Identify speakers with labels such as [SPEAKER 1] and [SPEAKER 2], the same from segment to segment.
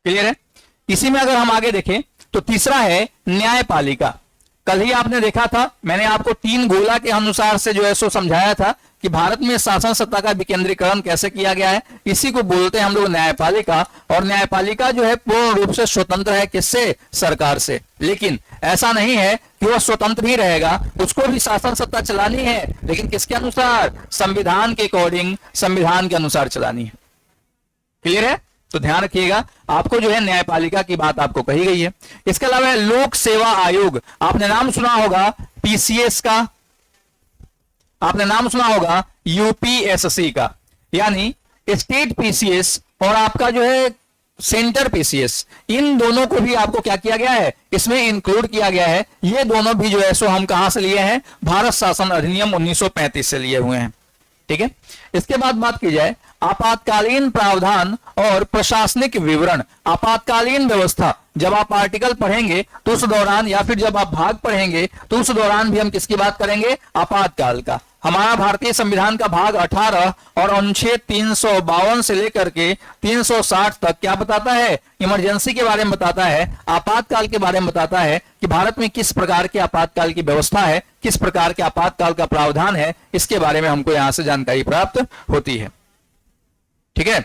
[SPEAKER 1] Clear है। इसी में अगर हम आगे देखें तो तीसरा है न्यायपालिका। कल ही आपने देखा था, मैंने आपको 3 गोला के अनुसार से जो है सो समझाया था कि भारत में शासन सत्ता का विकेंद्रीकरण कैसे किया गया है। इसी को बोलते हैं हम लोग न्यायपालिका। और न्यायपालिका जो है पूर्ण रूप से स्वतंत्र है, किससे? सरकार से। लेकिन ऐसा नहीं है कि वह स्वतंत्र ही रहेगा, उसको भी शासन सत्ता चलानी है, लेकिन किसके अनुसार? संविधान के अकॉर्डिंग, संविधान के अनुसार चलानी है। क्लियर है। तो ध्यान रखिएगा, आपको जो है न्यायपालिका की बात आपको कही गई है। इसके अलावा लोक सेवा आयोग, आपने नाम सुना होगा पीसीएस का, आपने नाम सुना होगा यूपीएससी का, यानी स्टेट पीसीएस और आपका जो है सेंटर पीसीएस, इन दोनों को भी आपको क्या किया गया है? इसमें इंक्लूड किया गया है। ये दोनों भी जो है सो हम कहां से लिए हैं? भारत शासन अधिनियम 1935 से लिए हुए हैं। ठीक है। इसके बाद बात की जाए आपातकालीन प्रावधान और प्रशासनिक विवरण। आपातकालीन व्यवस्था, जब आप आर्टिकल पढ़ेंगे तो उस दौरान, या फिर जब आप भाग पढ़ेंगे तो उस दौरान भी हम किसकी बात करेंगे? आपातकाल का। हमारा भारतीय संविधान का भाग 18 और अनुच्छेद 352 से लेकर के 360 तक क्या बताता है? इमरजेंसी के बारे में बताता है, आपातकाल के बारे में बताता है कि भारत में किस प्रकार के आपातकाल की व्यवस्था है, किस प्रकार के आपातकाल का प्रावधान है, इसके बारे में हमको यहां से जानकारी प्राप्त होती है। ठीक है।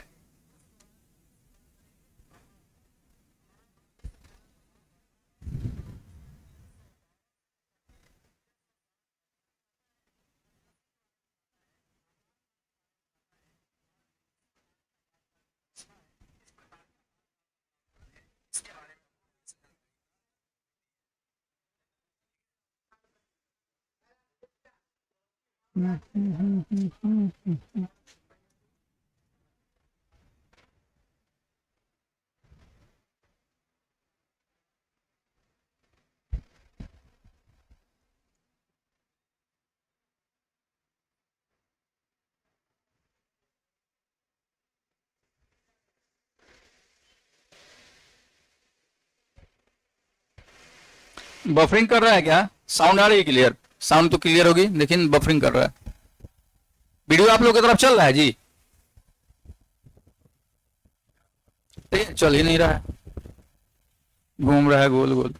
[SPEAKER 1] बफरिंग कर रहा है क्या? साउंड आ रही है क्लियर? साउंड तो क्लियर होगी, लेकिन बफरिंग कर रहा है। वीडियो आप लोग की तरफ चल रहा है जी? चल ही नहीं रहा है, घूम रहा है गोल गोल।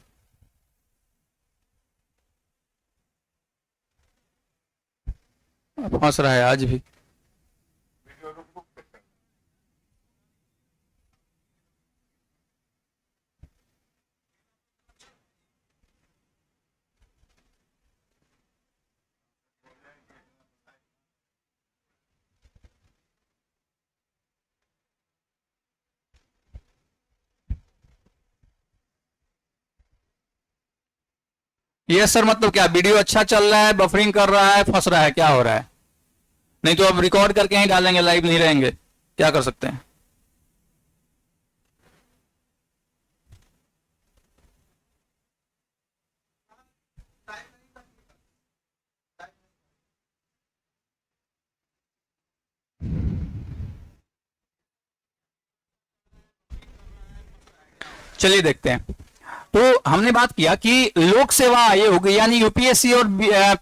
[SPEAKER 1] फंस रहा है आज भी। ये सर मतलब क्या वीडियो अच्छा चल रहा है, बफरिंग कर रहा है, फंस रहा है, क्या हो रहा है? नहीं तो अब रिकॉर्ड करके ही डालेंगे, लाइव नहीं रहेंगे, क्या कर सकते हैं? चलिए देखते हैं। तो हमने बात किया कि लोक सेवा आयोग यानी यूपीएससी और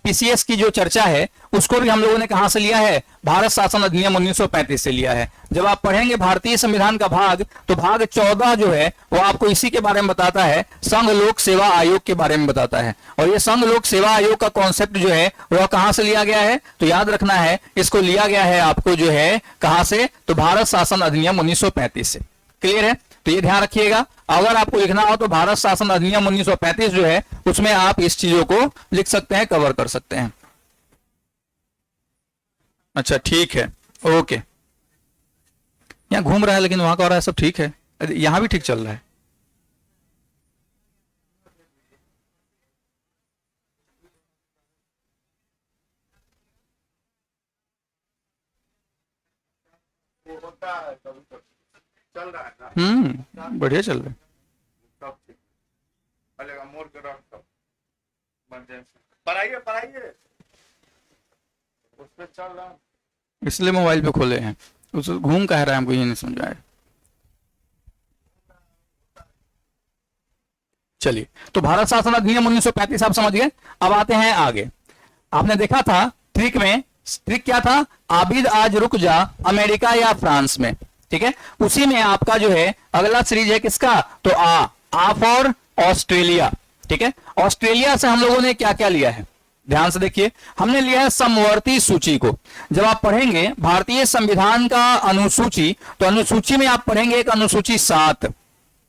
[SPEAKER 1] पीसीएस की जो चर्चा है उसको भी हम लोगों ने कहां से लिया है? भारत शासन अधिनियम 1935 से लिया है। जब आप पढ़ेंगे भारतीय संविधान का भाग, तो भाग 14 जो है वो आपको इसी के बारे में बताता है, संघ लोक सेवा आयोग के बारे में बताता है। और ये संघ लोक सेवा आयोग का कॉन्सेप्ट जो है वह कहां से लिया गया है? तो याद रखना है, इसको लिया गया है आपको जो है कहां से? तो भारत शासन अधिनियम 1935 से। क्लियर है। तो ये ध्यान रखिएगा, अगर आपको लिखना हो तो भारत शासन अधिनियम 1935 जो है उसमें आप इस चीजों को लिख सकते हैं, कवर कर सकते हैं। अच्छा ठीक है, ओके। यहां घूम रहा है लेकिन वहां का हो रहा है, सब ठीक है, यहां भी ठीक चल रहा है।
[SPEAKER 2] चल रहा है
[SPEAKER 1] बढ़िया चल रहा है।
[SPEAKER 2] सब ठीक चलेगा, मोड़ के रख सब पढ़ाइए पढ़ाइए उस पे चल रहा हूँ।
[SPEAKER 1] इसलिए मोबाइल पे खोले हैं, उस घूम कह रहा है, हमको ये नहीं समझ आया। चलिए, तो भारत शासन अधिनियम 1935 आप समझ गए। अब आते हैं आगे। आपने देखा था ट्रिक में, ट्रिक क्या था? आबिद आज रुक जा, अमेरिका या फ्रांस में। ठीक है। उसी में आपका जो है अगला सीरीज है किसका, तो आ फॉर ऑस्ट्रेलिया, ठीक है। ऑस्ट्रेलिया से हम लोगों ने क्या क्या लिया है, ध्यान से देखिए, हमने लिया है समवर्ती सूची को। जब आप पढ़ेंगे भारतीय संविधान का अनुसूची, तो अनुसूची में आप पढ़ेंगे एक अनुसूची 7,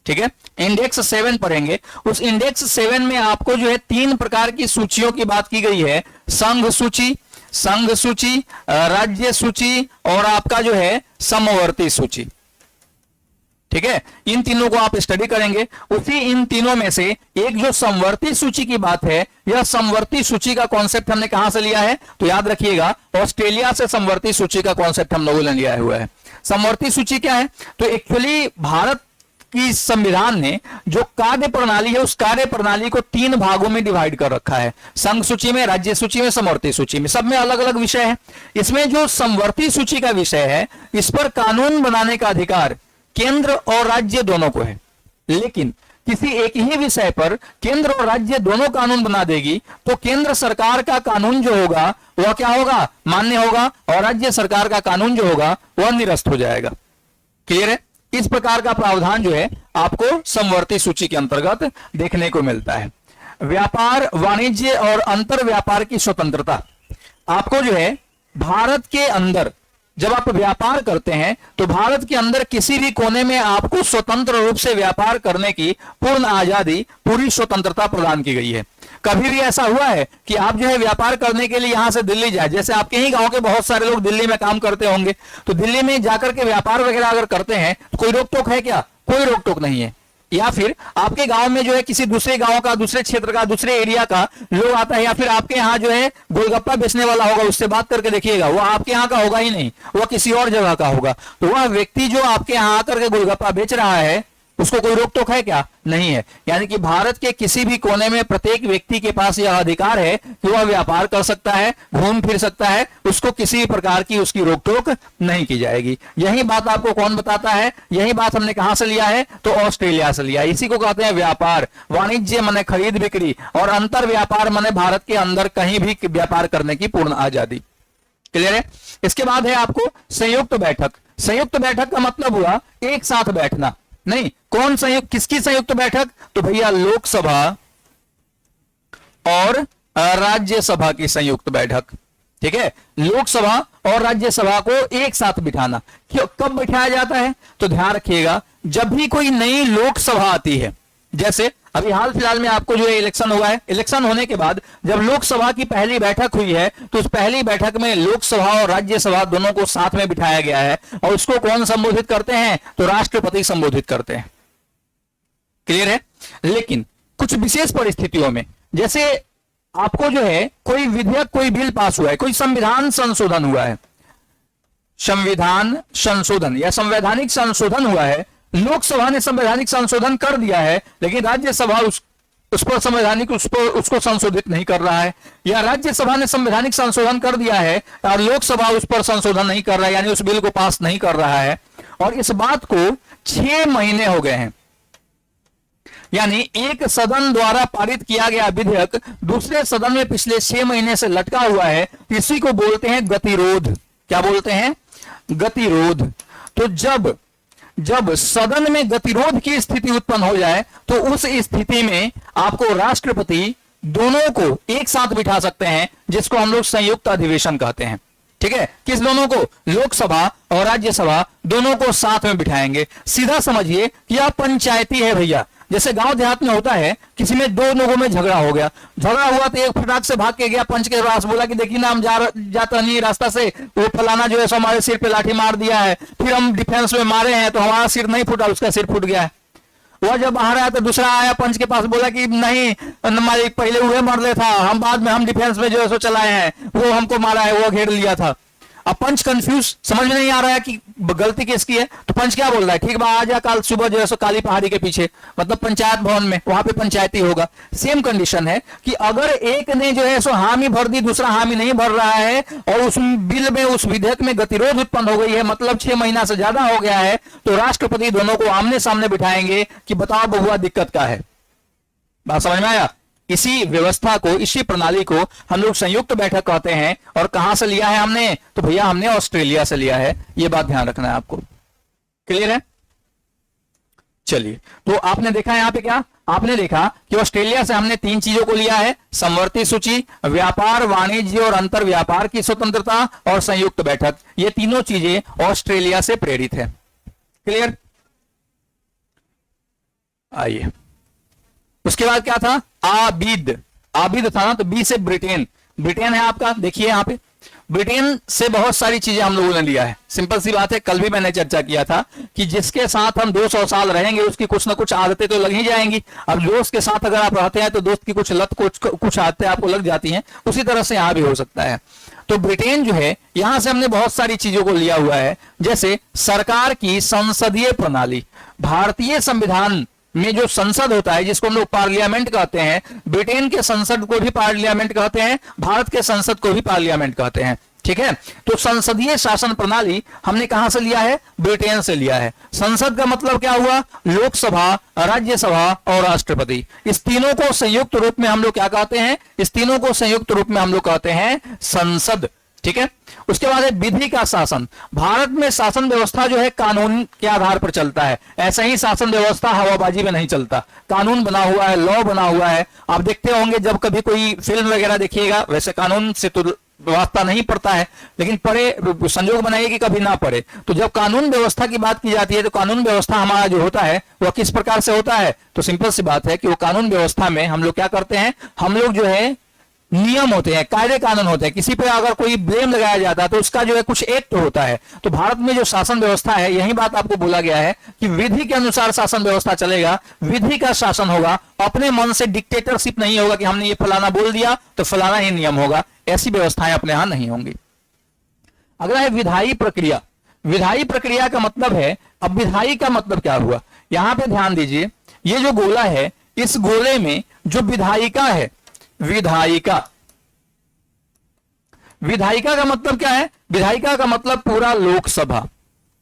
[SPEAKER 1] ठीक है, इंडेक्स 7 पढ़ेंगे। उस इंडेक्स 7 में आपको जो है 3 प्रकार की सूचियों की बात की गई है, संघ सूची, राज्य सूची और आपका जो है समवर्ती सूची, ठीक है। इन तीनों को आप स्टडी करेंगे। उसी इन तीनों में से एक जो समवर्ती सूची की बात है, यह समवर्ती सूची का कॉन्सेप्ट हमने कहां से लिया है, तो याद रखिएगा ऑस्ट्रेलिया से समवर्ती सूची का कॉन्सेप्ट हम लोगों ने लिया हुआ है। समवर्ती सूची क्या है, तो एक्चुअली भारत की संविधान ने जो कार्य प्रणाली है, उस कार्य प्रणाली को 3 भागों में डिवाइड कर रखा है, संघ सूची में, राज्य सूची में, समवर्ती सूची में, सब में अलग अलग विषय है। इसमें जो समवर्ती सूची का विषय है, इस पर कानून बनाने का अधिकार केंद्र और राज्य दोनों को है। लेकिन किसी एक ही विषय पर केंद्र और राज्य दोनों कानून बना देगी तो केंद्र सरकार का कानून जो होगा वह क्या होगा, मान्य होगा, और राज्य सरकार का कानून जो होगा वह निरस्त हो जाएगा। क्लियर है। इस प्रकार का प्रावधान जो है आपको समवर्ती सूची के अंतर्गत देखने को मिलता है। व्यापार, वाणिज्य और अंतर व्यापार की स्वतंत्रता, आपको जो है भारत के अंदर जब आप व्यापार करते हैं तो भारत के अंदर किसी भी कोने में आपको स्वतंत्र रूप से व्यापार करने की पूर्ण आजादी, पूरी स्वतंत्रता प्रदान की गई है। कभी भी ऐसा हुआ है कि आप जो है व्यापार करने के लिए यहां से दिल्ली जाए, जैसे आपके ही गांव के बहुत सारे लोग दिल्ली में काम करते होंगे, तो दिल्ली में जाकर के व्यापार वगैरह अगर करते हैं तो कोई रोक टोक है क्या, कोई रोक टोक नहीं है। या फिर आपके गांव में जो है किसी दूसरे गांव का, दूसरे क्षेत्र का, दूसरे एरिया का लोग आता है, या फिर आपके यहाँ जो है गोलगप्पा बेचने वाला होगा, उससे बात करके देखिएगा, वो आपके यहाँ का होगा ही नहीं, वह किसी और जगह का होगा। तो वह व्यक्ति जो आपके यहाँ आकर के गोलगप्पा बेच रहा है उसको कोई रोक टोक है क्या, नहीं है। यानी कि भारत के किसी भी कोने में प्रत्येक व्यक्ति के पास यह अधिकार है कि वह व्यापार कर सकता है, घूम फिर सकता है, उसको किसी प्रकार की उसकी रोक टोक नहीं की जाएगी। यही बात आपको कौन बताता है, यही बात हमने कहां से लिया है, तो ऑस्ट्रेलिया से लिया है। इसी को कहते हैं व्यापार। वाणिज्य माने खरीद बिक्री, और अंतर व्यापार माने भारत के अंदर कहीं भी व्यापार करने की पूर्ण आजादी। क्लियर है। इसके बाद है आपको संयुक्त बैठक। संयुक्त बैठक का मतलब हुआ एक साथ बैठना, नहीं, कौन संयुक्त, किसकी संयुक्त बैठक, तो भैया लोकसभा और राज्यसभा की संयुक्त बैठक, ठीक है। लोकसभा और राज्यसभा को एक साथ बिठाना, क्यों, कब बिठाया जाता है, तो ध्यान रखिएगा जब भी कोई नई लोकसभा आती है। जैसे अभी हाल फिलहाल में आपको जो है इलेक्शन हुआ है, इलेक्शन होने के बाद जब लोकसभा की पहली बैठक हुई है तो उस पहली बैठक में लोकसभा और राज्यसभा दोनों को साथ में बिठाया गया है, और उसको कौन संबोधित करते हैं, तो राष्ट्रपति संबोधित करते हैं। क्लियर है। लेकिन कुछ विशेष परिस्थितियों में, जैसे आपको जो है कोई विधेयक, कोई बिल पास हुआ है, कोई संविधान संशोधन हुआ है, संविधान संशोधन या संवैधानिक संशोधन हुआ है, लोकसभा ने संवैधानिक संशोधन कर दिया है, लेकिन राज्यसभा उस पर संवैधानिक उसको संशोधित नहीं कर रहा है, या राज्यसभा ने संवैधानिक संशोधन कर दिया है और लोकसभा उस पर संशोधन नहीं कर रहा है, यानी उस बिल को पास नहीं कर रहा है, और इस बात को 6 महीने हो गए हैं। यानी एक सदन द्वारा पारित किया गया विधेयक दूसरे सदन में पिछले 6 महीने से लटका हुआ है, इसी को बोलते हैं गतिरोध। क्या बोलते हैं, गतिरोध। तो जब सदन में गतिरोध की स्थिति उत्पन्न हो जाए तो उस स्थिति में आपको राष्ट्रपति दोनों को एक साथ बिठा सकते हैं, जिसको हम लोग संयुक्त अधिवेशन कहते हैं। ठीक है, किस दोनों को, लोकसभा और राज्यसभा दोनों को साथ में बिठाएंगे। सीधा समझिए कि यह पंचायती है भैया। जैसे गांव देहात में होता है, किसी में 2 लोगों में झगड़ा हो गया, झगड़ा हुआ तो एक फटाक से भाग के गया पंच के पास, बोला कि देखिए ना हम जाता नहीं रास्ता से, वो फलाना जो है सो हमारे सिर पे लाठी मार दिया है, फिर हम डिफेंस में मारे हैं तो हमारा सिर नहीं फूटा, उसका सिर फूट गया है। वह जब बाहर आया तो दूसरा आया पंच के पास, बोला कि नहीं हमारे पहले वह मर ले था, हम बाद में हम डिफेंस में जो है सो चलाए हैं, वो हमको मारा है, वो घेर लिया था। अब पंच कंफ्यूज, समझ में नहीं आ रहा है कि गलती किसकी है, तो पंच क्या बोल रहा है, ठीक बा आ जा कल सुबह जो है सो काली पहाड़ी के पीछे, मतलब पंचायत भवन में, वहां पे पंचायती होगा। सेम कंडीशन है कि अगर एक ने जो है सो हामी भर दी, दूसरा हामी नहीं भर रहा है, और उस बिल में, उस विधेयक में गतिरोध उत्पन्न हो गई है, मतलब 6 महीना से ज्यादा हो गया है, तो राष्ट्रपति दोनों को आमने सामने बिठाएंगे कि बताओ बहुआ दिक्कत क्या है। बात समझ में आया। इसी व्यवस्था को, इसी प्रणाली को हम लोग संयुक्त बैठक कहते हैं। और कहां से लिया है हमने, तो भैया हमने ऑस्ट्रेलिया से लिया है, यह बात ध्यान रखना है आपको। क्लियर है? चलिए, तो आपने देखा यहां पे क्या, आपने देखा कि ऑस्ट्रेलिया से हमने 3 चीजों को लिया है, समवर्ती सूची, व्यापार, वाणिज्य और अंतर व्यापार की स्वतंत्रता और संयुक्त बैठक। ये तीनों चीजें ऑस्ट्रेलिया से प्रेरित है। क्लियर? आइए, उसके बाद क्या था, आबिद, आबिद था ना, तो बी से ब्रिटेन, ब्रिटेन है आपका, देखिए यहां पे ब्रिटेन से बहुत सारी चीजें हम लोगों ने लिया है। सिंपल सी बात है, कल भी मैंने चर्चा किया था कि जिसके साथ हम 200 साल रहेंगे उसकी कुछ ना कुछ आदतें तो लग ही जाएंगी। अब दोस्त के साथ अगर आप रहते हैं तो दोस्त की कुछ लत, कुछ आदतें आपको लग जाती हैं, उसी तरह से यहां भी हो सकता है। तो ब्रिटेन जो है, यहां से हमने बहुत सारी चीजों को लिया हुआ है, जैसे सरकार की संसदीय प्रणाली। भारतीय संविधान में जो संसद होता है, जिसको हम लोग पार्लियामेंट कहते हैं, ब्रिटेन के संसद को भी पार्लियामेंट कहते हैं, भारत के संसद को भी पार्लियामेंट कहते हैं। ठीक है, तो संसदीय शासन प्रणाली हमने कहां से लिया है, ब्रिटेन से लिया है। संसद का मतलब क्या हुआ, लोकसभा, राज्यसभा और राष्ट्रपति। इस तीनों को संयुक्त रूप में हम लोग क्या कहते हैं, इस तीनों को संयुक्त रूप में हम लोग कहते हैं संसद। ठीक है, उसके बाद है विधि का शासन। भारत में शासन व्यवस्था जो है कानून के आधार पर चलता है। ऐसा ही शासन व्यवस्था हवाबाजी में नहीं चलता, कानून बना हुआ है, लॉ बना हुआ है। आप देखते होंगे जब कभी कोई फिल्म वगैरह देखिएगा, वैसे कानून से तो व्यवस्था नहीं पड़ता है, लेकिन पढ़े, संजोग बनाइए कि कभी ना पढ़े। तो जब कानून व्यवस्था की बात की जाती है तो कानून व्यवस्था हमारा जो होता है वह किस प्रकार से होता है, तो सिंपल सी बात है कि वो कानून व्यवस्था में हम लोग क्या करते हैं, हम लोग जो है नियम होते हैं, कायदे कानून होते हैं। किसी पे अगर कोई ब्लेम लगाया जाता है तो उसका जो है कुछ एक्ट होता है। तो भारत में जो शासन व्यवस्था है, यही बात आपको बोला गया है कि विधि के अनुसार शासन व्यवस्था चलेगा, विधि का शासन होगा, अपने मन से डिक्टेटरशिप नहीं होगा कि हमने ये फलाना बोल दिया तो फलाना ही नियम होगा, ऐसी व्यवस्थाएं अपने यहां नहीं होंगी। अगला है विधायी प्रक्रिया। विधायी प्रक्रिया का मतलब है, अब विधायी का मतलब क्या हुआ, यहां पे ध्यान दीजिए, ये जो गोला है, इस गोले में जो विधायिका है, विधायिका, विधायिका का मतलब क्या है, विधायिका का मतलब पूरा लोकसभा।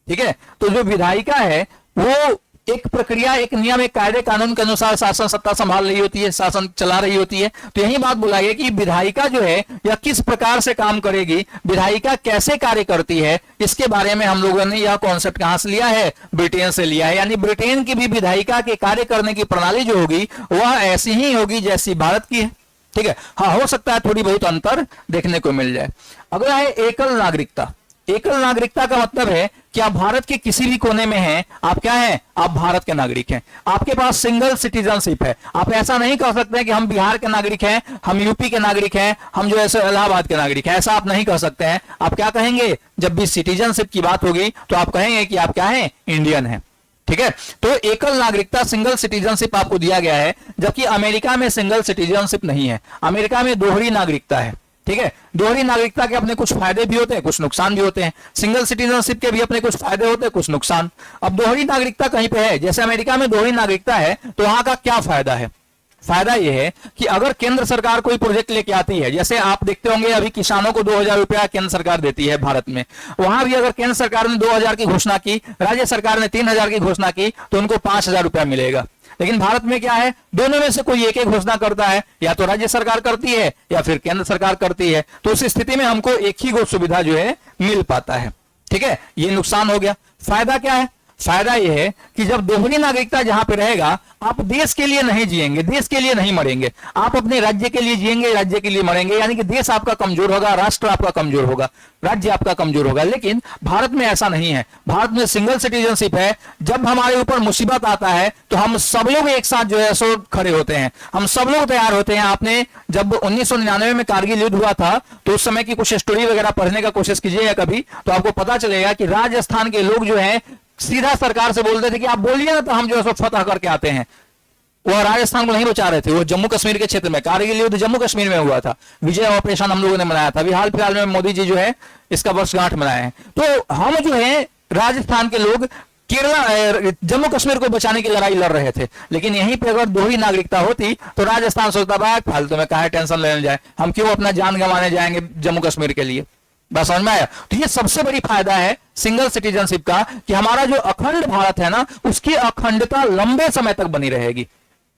[SPEAKER 1] ठीक है, तो जो विधायिका है वो एक प्रक्रिया, एक नियम, एक कायदे कानून के अनुसार शासन सत्ता संभाल रही होती है, शासन चला रही होती है। तो यही बात बोला गया कि विधायिका जो है यह किस प्रकार से काम करेगी, विधायिका कैसे कार्य करती है, इसके बारे में हम लोगों ने यह कॉन्सेप्ट कहां से लिया है, ब्रिटेन से लिया है। यानी ब्रिटेन की भी विधायिका के कार्य करने की प्रणाली जो होगी वह ऐसी ही होगी जैसी भारत की है। ठीक है, हाँ, हो सकता है थोड़ी बहुत अंतर देखने को मिल जाए। अगला है एकल नागरिकता। एकल नागरिकता का मतलब है कि आप भारत के किसी भी कोने में हैं, आप क्या हैं, आप भारत के नागरिक हैं, आपके पास सिंगल सिटीजनशिप है। आप ऐसा नहीं कह सकते कि हम बिहार के नागरिक हैं, हम यूपी के नागरिक हैं, हम जो है इलाहाबाद के नागरिक हैं, ऐसा आप नहीं कह सकते हैं। आप क्या कहेंगे, जब भी सिटीजनशिप की बात होगी तो आप कहेंगे कि आप क्या हैं, इंडियन हैं। ठीक है, तो एकल नागरिकता, सिंगल सिटीजनशिप आपको दिया गया है, जबकि अमेरिका में सिंगल सिटीजनशिप नहीं है, अमेरिका में दोहरी नागरिकता है। ठीक है, दोहरी नागरिकता के अपने कुछ फायदे भी होते हैं, कुछ नुकसान भी होते हैं। सिंगल सिटीजनशिप के भी अपने कुछ फायदे होते हैं, कुछ नुकसान। अब दोहरी नागरिकता कहीं पे है, जैसे अमेरिका में दोहरी नागरिकता है, तो वहां का क्या फायदा है, फायदा यह है कि अगर केंद्र सरकार कोई प्रोजेक्ट लेके आती है, जैसे आप देखते होंगे अभी किसानों को 2000 रुपया केंद्र सरकार देती है भारत में, वहां भी अगर केंद्र सरकार ने 2000 की घोषणा की, राज्य सरकार ने 3000 की घोषणा की, तो उनको 5000 रुपया मिलेगा। लेकिन भारत में क्या है, दोनों में से कोई एक घोषणा करता है, या तो राज्य सरकार करती है या फिर केंद्र सरकार करती है। तो उस स्थिति में हमको एक ही गो सुविधा जो है मिल पाता है। ठीक है, ये नुकसान हो गया। फायदा क्या है, फायदा यह है कि जब दोहरी नागरिकता जहां पे रहेगा, आप देश के लिए नहीं जिएंगे, देश के लिए नहीं मरेंगे, आप अपने राज्य के लिए जिएंगे, राज्य के लिए मरेंगे। यानी कि देश आपका कमजोर होगा, राष्ट्र आपका कमजोर होगा, राज्य आपका कमजोर होगा। लेकिन भारत में ऐसा नहीं है, भारत में सिंगल सिटीजनशिप है। जब हमारे ऊपर मुसीबत आता है तो हम सब लोग एक साथ जो है सो खड़े होते हैं, हम सब लोग तैयार होते हैं। आपने जब 1999 में कारगिल युद्ध हुआ था तो उस समय की कुछ स्टोरी वगैरह पढ़ने का कोशिश कीजिएगा कभी, तो आपको पता चलेगा कि राजस्थान के लोग जो है सीधा सरकार से बोलते थे कि आप बोलिए ना, तो हम जो है फतह करके आते हैं। वो राजस्थान को नहीं बचा रहे थे, वो जम्मू कश्मीर के क्षेत्र में, कारगिल युद्ध जम्मू कश्मीर में हुआ था, विजय ऑपरेशन हम लोगों ने मनाया था। अभी हाल फिलहाल में मोदी जी जो है इसका वर्षगांठ मनाए हैं। तो हम जो है राजस्थान के लोग केरला, जम्मू कश्मीर को बचाने की लड़ाई लड़ रहे थे। लेकिन यहीं पे अगर दोहरी नागरिकता होती तो राजस्थान सोचता भाई फालतू में काहे टेंशन लेने जाए, हम क्यों अपना जान गंवाने जाएंगे जम्मू कश्मीर के लिए। बस समझ में आया। तो ये सबसे बड़ी फायदा है सिंगल सिटीजनशिप का, कि हमारा जो अखंड भारत है ना, उसकी अखंडता लंबे समय तक बनी रहेगी।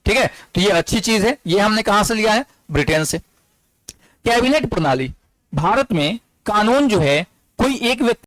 [SPEAKER 1] ठीक है, तो ये अच्छी चीज है। ये हमने कहां से लिया है, ब्रिटेन से। कैबिनेट प्रणाली, भारत में कानून जो है कोई एक व्यक्ति